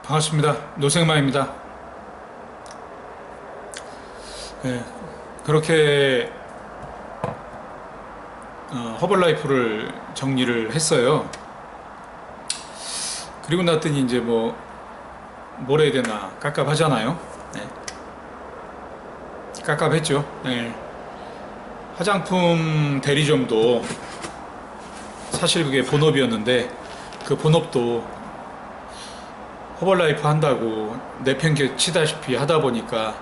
반갑습니다. 노생마입니다. 네, 그렇게 허벌라이프를 정리를 했어요. 그리고 났더니 이제 뭐라 해야 되나 깝깝하잖아요. 네, 깝깝했죠. 네. 화장품 대리점도 사실 그게 본업이었는데 그 본업도 허벌라이프 한다고 내팽개치다시피 하다 보니까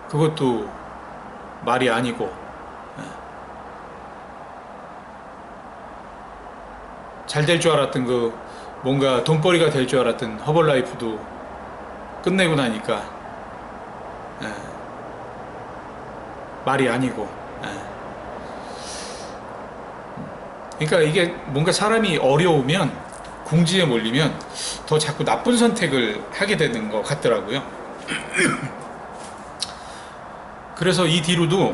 그것도 말이 아니고 잘 될 줄 알았던 뭔가 돈벌이가 될 줄 알았던 허벌라이프도 끝내고 나니까 말이 아니고 그러니까 이게 뭔가 사람이 어려우면 궁지에 몰리면 더 자꾸 나쁜 선택을 하게 되는 것 같더라고요. 그래서 이 뒤로도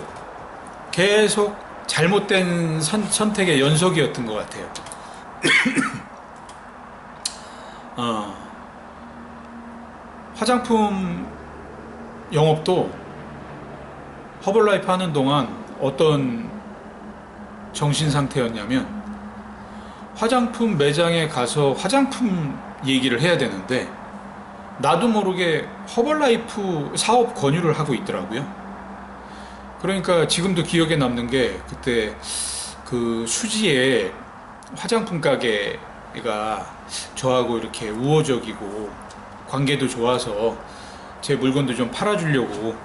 계속 잘못된 선택의 연속이었던 것 같아요. 화장품 영업도 허벌라이프 하는 동안 어떤 정신 상태였냐면 화장품 매장에 가서 화장품 얘기를 해야 되는데 나도 모르게 허벌라이프 사업 권유를 하고 있더라고요. 그러니까 지금도 기억에 남는 게 그때 그 수지에 화장품 가게가 저하고 이렇게 우호적이고 관계도 좋아서 제 물건도 좀 팔아주려고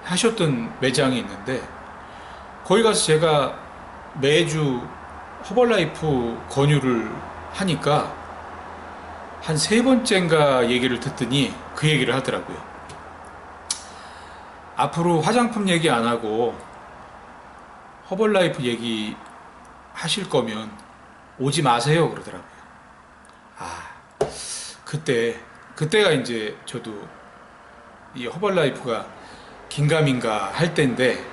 하셨던 매장이 있는데 거기 가서 제가 매주 허벌라이프 권유를 하니까 한 3번째인가 얘기를 듣더니 그 얘기를 하더라고요. 앞으로 화장품 얘기 안 하고 허벌라이프 얘기 하실 거면 오지 마세요 그러더라고요. 그때가 이제 저도 이 허벌라이프가 긴가민가 할 때인데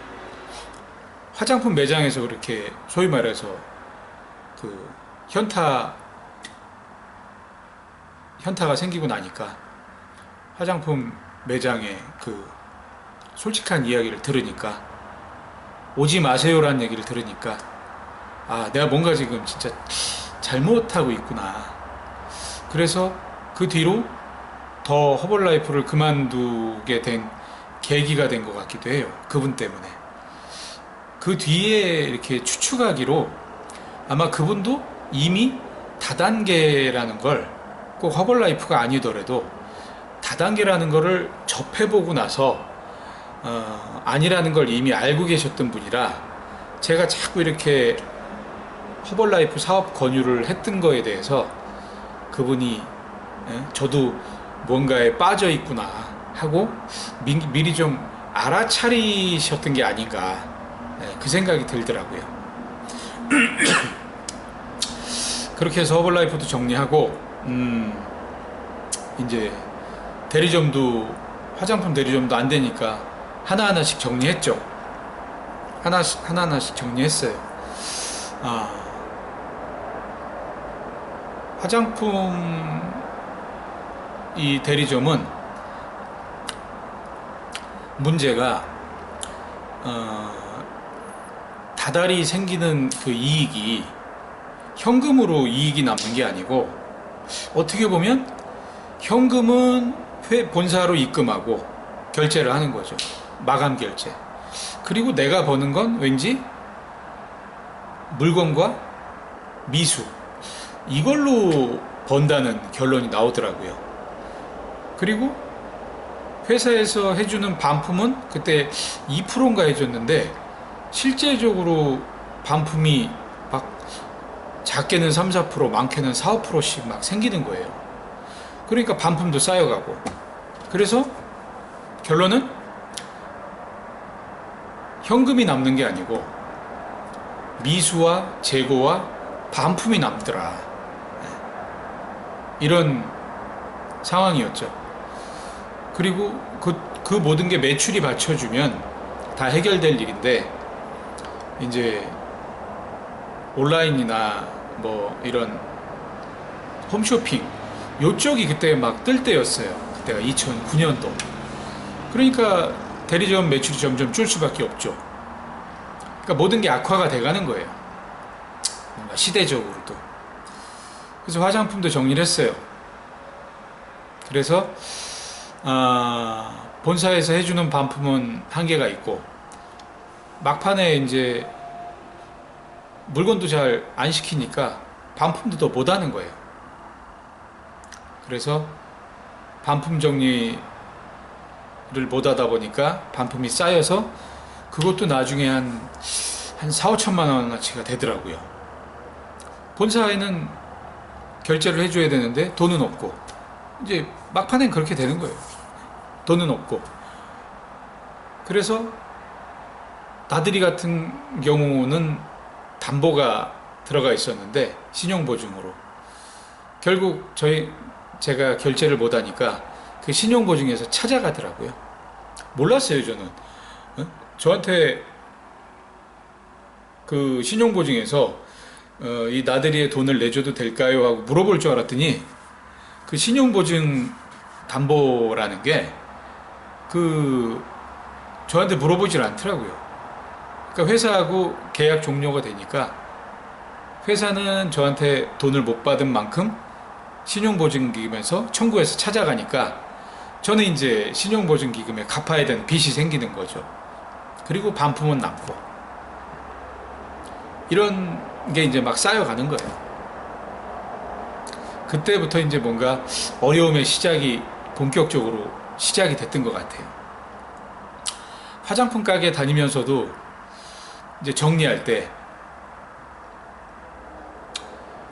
화장품 매장에서 그렇게 소위 말해서 그 현타가 생기고 나니까 화장품 매장에 그 솔직한 이야기를 들으니까 오지 마세요라는 얘기를 들으니까 내가 뭔가 지금 진짜 잘못하고 있구나. 그래서 그 뒤로 더 허벌라이프를 그만두게 된 계기가 된 것 같기도 해요. 그분 때문에. 그 뒤에 이렇게 추측하기로 아마 그분도 이미 다단계라는 걸 꼭 허벌라이프가 아니더라도 다단계라는 거를 접해보고 나서 아니라는 걸 이미 알고 계셨던 분이라 제가 자꾸 이렇게 허벌라이프 사업 권유를 했던 거에 대해서 그분이 저도 뭔가에 빠져 있구나 하고 미리 좀 알아차리셨던 게 아닌가 그 생각이 들더라고요. 그렇게 해서 허벌라이프도 정리하고 이제 대리점도 화장품 대리점도 안 되니까 하나하나씩 정리했죠. 하나하나씩 정리했어요. 화장품 이 대리점은 문제가 다달이 생기는 그 이익이 현금으로 이익이 남는 게 아니고 어떻게 보면 현금은 본사로 입금하고 결제를 하는 거죠. 마감 결제. 그리고 내가 버는 건 왠지 물건과 미수 이걸로 번다는 결론이 나오더라고요. 그리고 회사에서 해주는 반품은 그때 2%인가 해줬는데 실제적으로 반품이 막 작게는 3, 4%, 많게는 4, 5%씩 막 생기는 거예요. 그러니까 반품도 쌓여가고. 그래서 결론은 현금이 남는 게 아니고 미수와 재고와 반품이 남더라. 이런 상황이었죠. 그리고 그 모든 게 매출이 받쳐주면 다 해결될 일인데 이제 온라인이나 뭐 이런 홈쇼핑 요쪽이 그때 막 뜰 때였어요. 그때가 2009년도. 그러니까 대리점 매출이 점점 줄 수밖에 없죠. 그러니까 모든 게 악화가 돼가는 거예요. 뭔가 시대적으로도. 그래서 화장품도 정리를 했어요. 그래서 본사에서 해주는 반품은 한계가 있고, 막판에 이제 물건도 잘 안 시키니까 반품도 더 못하는 거예요. 그래서 반품 정리를 못하다 보니까 반품이 쌓여서 그것도 나중에 한 4, 5천만 원어치가 되더라고요. 본사에는 결제를 해줘야 되는데 돈은 없고, 이제 막판엔 그렇게 되는 거예요. 돈은 없고. 그래서 나들이 같은 경우는 담보가 들어가 있었는데 신용보증으로 결국 제가 결제를 못하니까 그 신용보증에서 찾아가더라고요. 몰랐어요. 저는 저한테 그 신용보증에서 이 나들이에 돈을 내줘도 될까요? 하고 물어볼 줄 알았더니 그 신용보증 담보라는 게 저한테 물어보질 않더라고요. 그러니까 회사하고 계약 종료가 되니까 회사는 저한테 돈을 못 받은 만큼 신용보증기금에서 청구해서 찾아가니까 저는 이제 신용보증기금에 갚아야 되는 빚이 생기는 거죠. 그리고 반품은 남고, 이런 게 이제 막 쌓여가는 거예요. 그때부터 이제 뭔가 어려움의 시작이 본격적으로 시작이 됐던 것 같아요. 화장품 가게 다니면서도 이제 정리할 때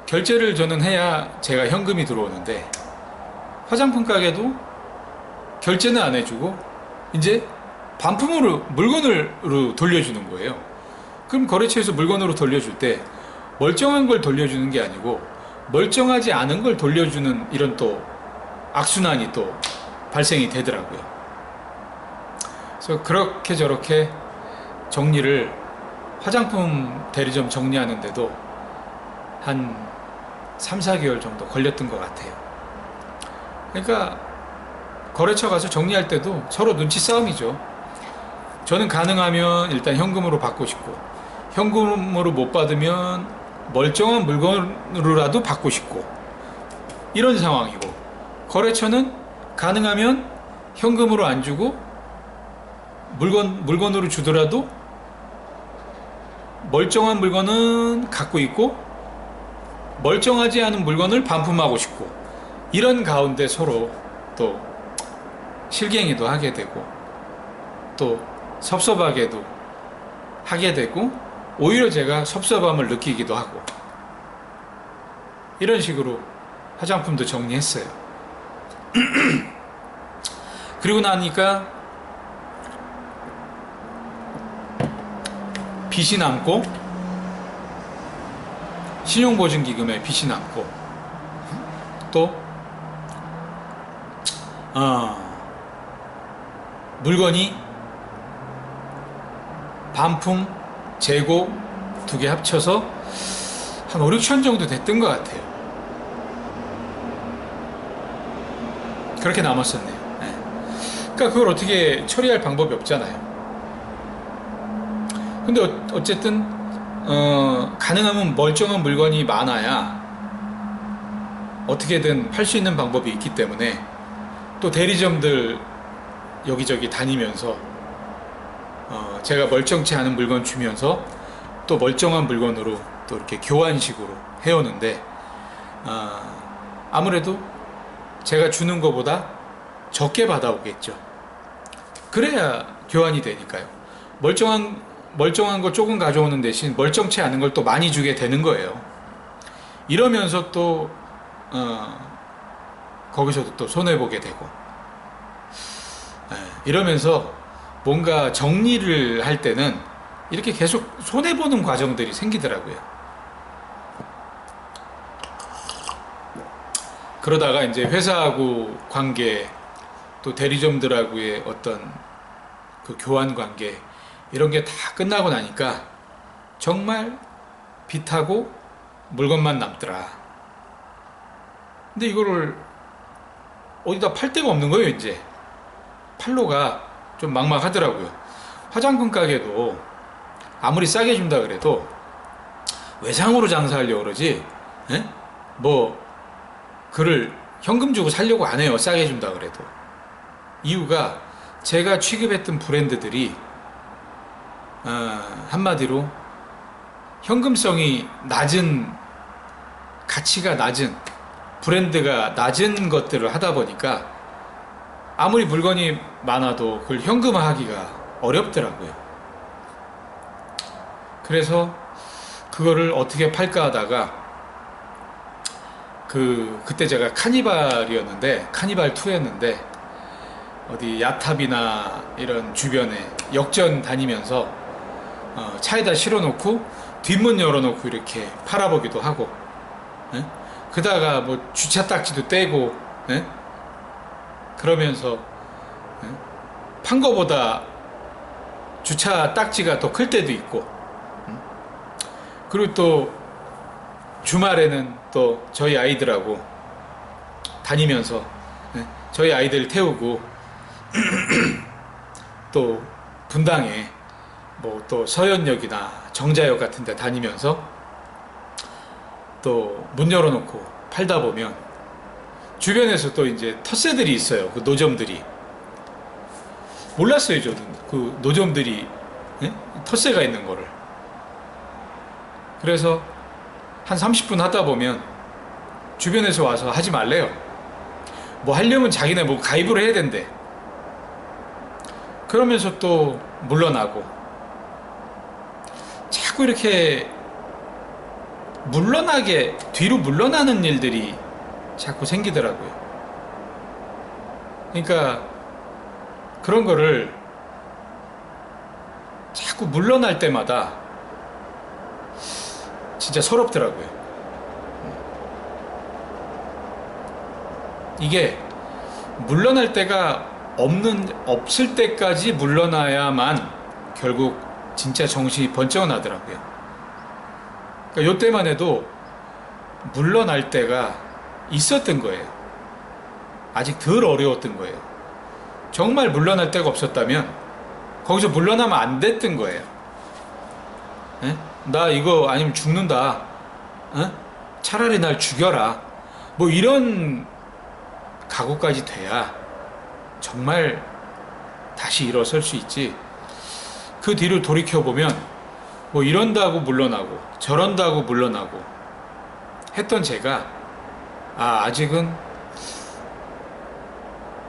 결제를 저는 해야 제가 현금이 들어오는데, 화장품 가게도 결제는 안 해주고 이제 반품으로 물건으로 돌려주는 거예요. 그럼 거래처에서 물건으로 돌려줄 때 멀쩡한 걸 돌려주는 게 아니고 멀쩡하지 않은 걸 돌려주는 이런 또 악순환이 또 발생이 되더라고요. 그래서 그렇게 저렇게 정리를, 화장품 대리점 정리하는데도 한 3, 4개월 정도 걸렸던 것 같아요. 그러니까 거래처 가서 정리할 때도 서로 눈치 싸움이죠. 저는 가능하면 일단 현금으로 받고 싶고, 현금으로 못 받으면 멀쩡한 물건으로라도 받고 싶고, 이런 상황이고, 거래처는 가능하면 현금으로 안 주고 물건으로 주더라도 멀쩡한 물건은 갖고 있고 멀쩡하지 않은 물건을 반품하고 싶고, 이런 가운데 서로 또 실갱이도 하게 되고 또 섭섭하게도 하게 되고, 오히려 제가 섭섭함을 느끼기도 하고, 이런 식으로 화장품도 정리했어요. 그리고 나니까 빚이 남고, 신용보증기금에 빚이 남고, 또 물건이 반품, 재고 두 개 합쳐서 한 5, 6천 정도 됐던 것 같아요. 그렇게 남았었네요. 네. 그러니까 그걸 어떻게 처리할 방법이 없잖아요. 근데 어쨌든 가능하면 멀쩡한 물건이 많아야 어떻게든 팔 수 있는 방법이 있기 때문에, 또 대리점들 여기저기 다니면서 제가 멀쩡치 않은 물건 주면서 또 멀쩡한 물건으로 또 이렇게 교환식으로 해오는데, 아무래도 제가 주는 것보다 적게 받아오겠죠. 그래야 교환이 되니까요. 멀쩡한 거 조금 가져오는 대신 멀쩡치 않은 걸 또 많이 주게 되는 거예요. 이러면서 또 거기서도 또 손해보게 되고, 이러면서 뭔가 정리를 할 때는 이렇게 계속 손해보는 과정들이 생기더라고요. 그러다가 이제 회사하고 관계, 또 대리점들하고의 어떤 그 교환 관계, 이런 게 다 끝나고 나니까 정말 빚하고 물건만 남더라. 근데 이거를 어디다 팔 데가 없는 거예요. 이제 팔로가 좀 막막하더라고요. 화장품 가게도 아무리 싸게 준다 그래도 외상으로 장사하려고 그러지, 예? 뭐 그를 현금 주고 사려고 안 해요. 싸게 준다 그래도. 이유가 제가 취급했던 브랜드들이 한마디로 현금성이 낮은, 가치가 낮은, 브랜드가 낮은 것들을 하다 보니까 아무리 물건이 많아도 그걸 현금화하기가 어렵더라고요. 그래서 그거를 어떻게 팔까 하다가 그때 제가 카니발이었는데, 카니발 2였는데 어디 야탑이나 이런 주변에 역전 다니면서 차에다 실어놓고 뒷문 열어놓고 이렇게 팔아보기도 하고, 예? 그다가 뭐 주차 딱지도 떼고, 예? 그러면서, 예? 판 거보다 주차 딱지가 더 클 때도 있고, 그리고 또 주말에는 또 저희 아이들하고 다니면서, 예? 저희 아이들 태우고 또 분당에 뭐 또 서현역이나 정자역 같은 데 다니면서 또 문 열어놓고 팔다 보면 주변에서 또 이제 텃세들이 있어요. 그 노점들이. 몰랐어요. 저는 그 노점들이, 예? 텃세가 있는 거를. 그래서 한 30분 하다 보면 주변에서 와서 하지 말래요. 뭐 하려면 자기네 뭐 가입을 해야 된대. 그러면서 또 물러나고, 자꾸 이렇게 물러나게, 뒤로 물러나는 일들이 자꾸 생기더라고요. 그러니까 그런 거를 자꾸 물러날 때마다 진짜 서럽더라고요. 이게 물러날 때가 없을 때까지 물러나야만 결국 진짜 정신이 번쩍 나더라고요. 그러니까 요때만 해도 물러날 때가 있었던 거예요. 아직 덜 어려웠던 거예요. 정말 물러날 데가 없었다면 거기서 물러나면 안 됐던 거예요. 에? 나 이거 아니면 죽는다. 에? 차라리 날 죽여라. 뭐 이런 각오까지 돼야 정말 다시 일어설 수 있지. 그 뒤를 돌이켜보면 뭐 이런다고 물러나고 저런다고 물러나고 했던 제가 아직은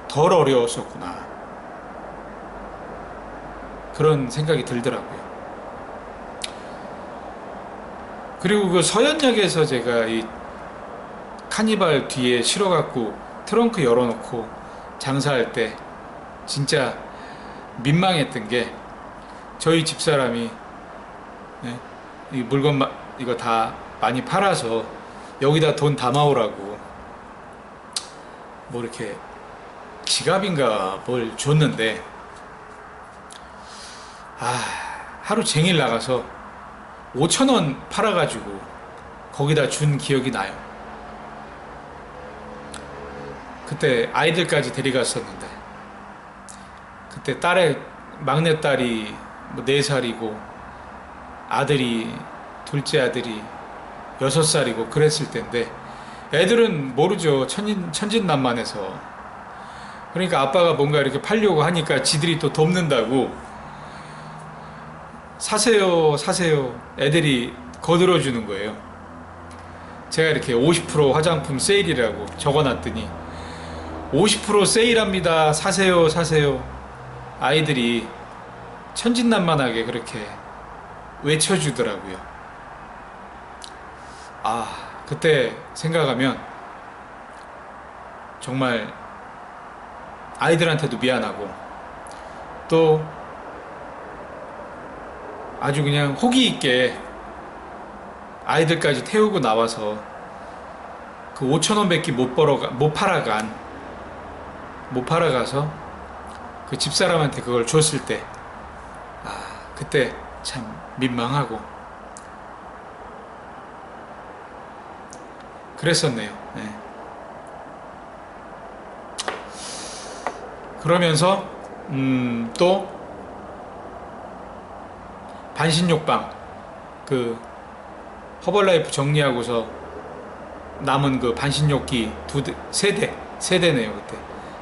덜 어려웠었구나, 그런 생각이 들더라고요. 그리고 그 서현역에서 제가 이 카니발 뒤에 실어갖고 트렁크 열어놓고 장사할 때 진짜 민망했던 게, 저희 집사람이, 예? 이 물건 이거 다 많이 팔아서 여기다 돈 담아오라고 뭐 이렇게 지갑인가 뭘 줬는데, 하루 종일 나가서 5,000원 팔아가지고 거기다 준 기억이 나요. 그때 아이들까지 데려갔었는데, 그때 막내딸이 뭐 4살이고 아들이, 둘째 아들이 6살이고 그랬을 때인데, 애들은 모르죠. 천진난만해서. 그러니까 아빠가 뭔가 이렇게 팔려고 하니까 지들이 또 돕는다고 사세요 사세요 애들이 거들어주는 거예요. 제가 이렇게 50% 화장품 세일이라고 적어놨더니 50% 세일합니다, 사세요 사세요, 아이들이 천진난만하게 그렇게 외쳐주더라고요. 그때 생각하면 정말 아이들한테도 미안하고, 또 아주 그냥 호기 있게 아이들까지 태우고 나와서 그 5,000원밖에 못 팔아가서 그 집사람한테 그걸 줬을 때, 그때 참 민망하고 그랬었네요. 네. 그러면서 또 반신욕방 그 허벌라이프 정리하고서 남은 그 반신욕기 세대네요. 그때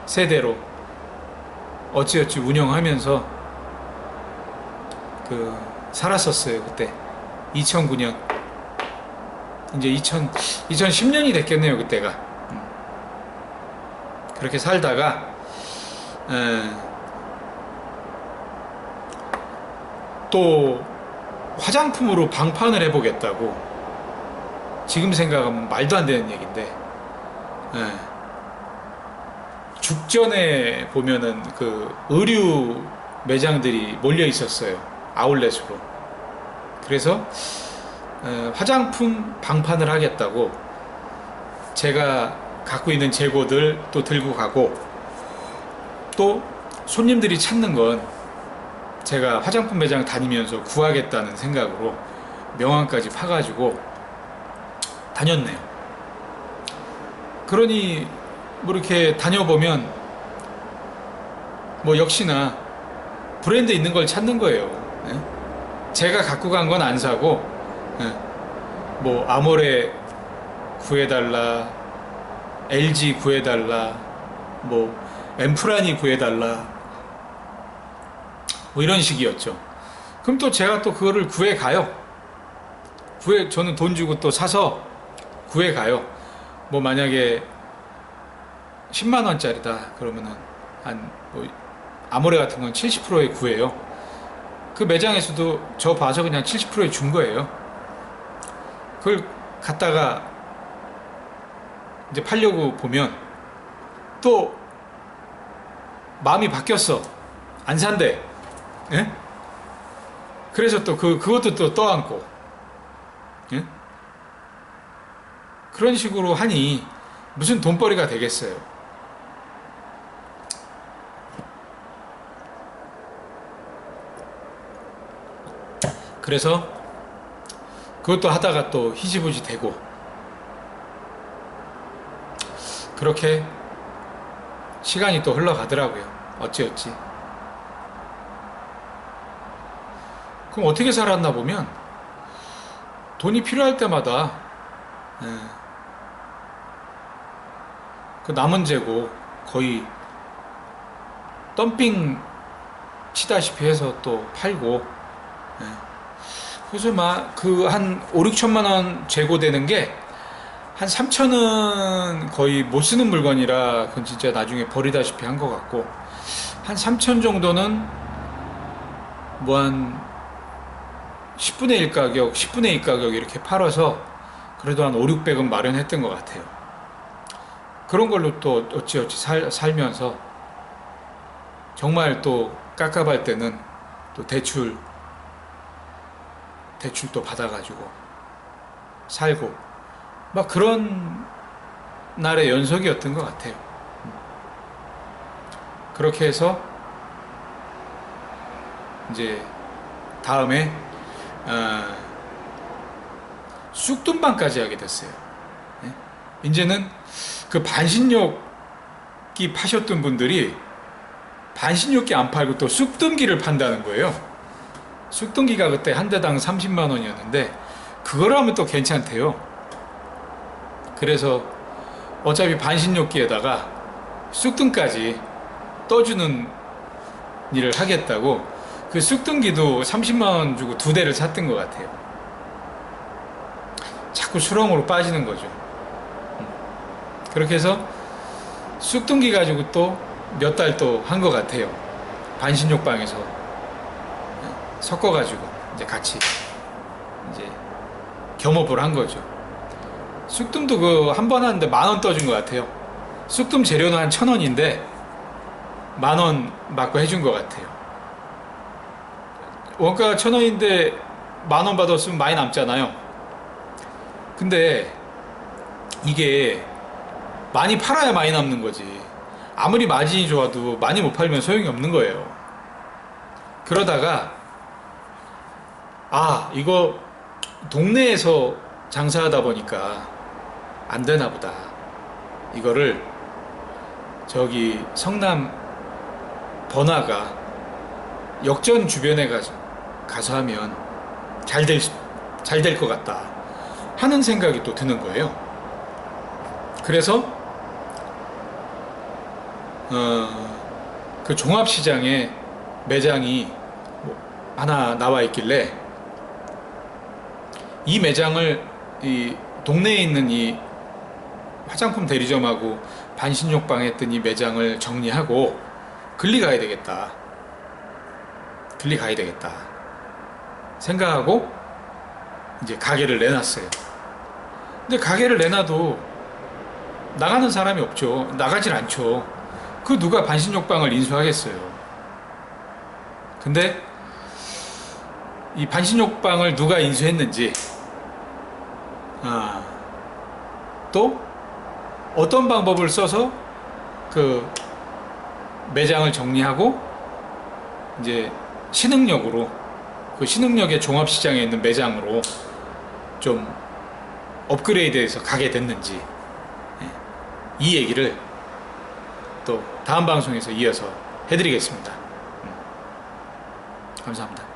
세대로 어찌어찌 운영하면서 그 살았었어요. 그때 2009년 이제 2010년이 됐겠네요. 그때가 그렇게 살다가 또 화장품으로 방판을 해보겠다고, 지금 생각하면 말도 안 되는 얘기인데, 죽전에 보면은 그 의류 매장들이 몰려 있었어요. 아울렛으로. 그래서 화장품 방판을 하겠다고 제가 갖고 있는 재고들 또 들고 가고, 또 손님들이 찾는 건 제가 화장품 매장 다니면서 구하겠다는 생각으로 명함까지 파가지고 다녔네요. 그러니 뭐 이렇게 다녀보면 뭐 역시나 브랜드 있는 걸 찾는 거예요. 제가 갖고 간 건 안 사고, 뭐 아모레 구해달라, LG 구해달라, 뭐 엠프라니 구해달라, 뭐 이런 식이었죠. 그럼 또 제가 또 그거를 구해가요. 저는 돈 주고 또 사서 구해가요. 뭐 만약에 10만원짜리다 그러면은 뭐 아모레 같은 건 70%에 구해요. 그 매장에서도 저 봐서 그냥 70%에 준 거예요. 그걸 갖다가 이제 팔려고 보면 또 마음이 바뀌었어. 안 산대. 예? 그래서 또 그것도 또 떠안고, 예? 그런 식으로 하니 무슨 돈벌이가 되겠어요. 그래서 그것도 하다가 또 희지부지 되고, 그렇게 시간이 또 흘러가더라고요. 어찌어찌. 그럼 어떻게 살았나 보면 돈이 필요할 때마다 그 남은 재고 거의 덤핑 치다시피 해서 또 팔고, 그래서 막 그 한 5, 6천만 원 재고되는 게 한 3천은 거의 못 쓰는 물건이라 그건 진짜 나중에 버리다시피 한 것 같고, 한 3천 정도는 뭐 한 10분의 1 가격, 10분의 2 가격 이렇게 팔아서 그래도 한 5, 600은 마련했던 것 같아요. 그런 걸로 또 어찌어찌 살면서 정말 또 깝깝할 때는 또 대출 또 받아가지고 살고, 막 그런 날의 연속이었던 것 같아요. 그렇게 해서 이제 다음에 쑥둔방까지 하게 됐어요. 이제는 그 반신욕기 파셨던 분들이 반신욕기 안 팔고 또 쑥둔기를 판다는 거예요. 쑥둔기가 그때 한 대당 30만 원이었는데 그걸 하면 또 괜찮대요. 그래서 어차피 반신욕기에다가 쑥둔까지 떠주는 일을 하겠다고 그 쑥둔기도 30만 원 주고 2대를 샀던 것 같아요. 자꾸 수렁으로 빠지는 거죠. 그렇게 해서 쑥둔기 가지고 또 몇 달 또 한 것 같아요. 반신욕방에서 섞어가지고 이제 같이 이제 겸업을 한 거죠. 쑥뜸도 그 한 번 하는데 10,000원 떠준 것 같아요. 쑥뜸 재료는 한 1,000원인데 10,000원 받고 해준 것 같아요. 원가가 1,000원인데 10,000원 받았으면 많이 남잖아요. 근데 이게 많이 팔아야 많이 남는 거지. 아무리 마진이 좋아도 많이 못 팔면 소용이 없는 거예요. 그러다가 이거 동네에서 장사하다 보니까 안 되나 보다. 이거를 저기 성남 번화가 역전 주변에 가서 하면 잘 될 것 같다 하는 생각이 또 드는 거예요. 그래서 그 종합시장에 매장이 하나 나와 있길래 이 매장을 이 동네에 있는 이 화장품 대리점하고 반신욕방 했던 이 매장을 정리하고 글리 가야 되겠다 생각하고 이제 가게를 내놨어요. 근데 가게를 내놔도 나가는 사람이 없죠. 나가질 않죠. 그 누가 반신욕방을 인수하겠어요. 근데 이 반신욕방을 누가 인수했는지, 또 어떤 방법을 써서 그 매장을 정리하고 이제 신흥역으로, 그 신흥역의 종합시장에 있는 매장으로 좀 업그레이드해서 가게 됐는지, 이 얘기를 또 다음 방송에서 이어서 해드리겠습니다. 감사합니다.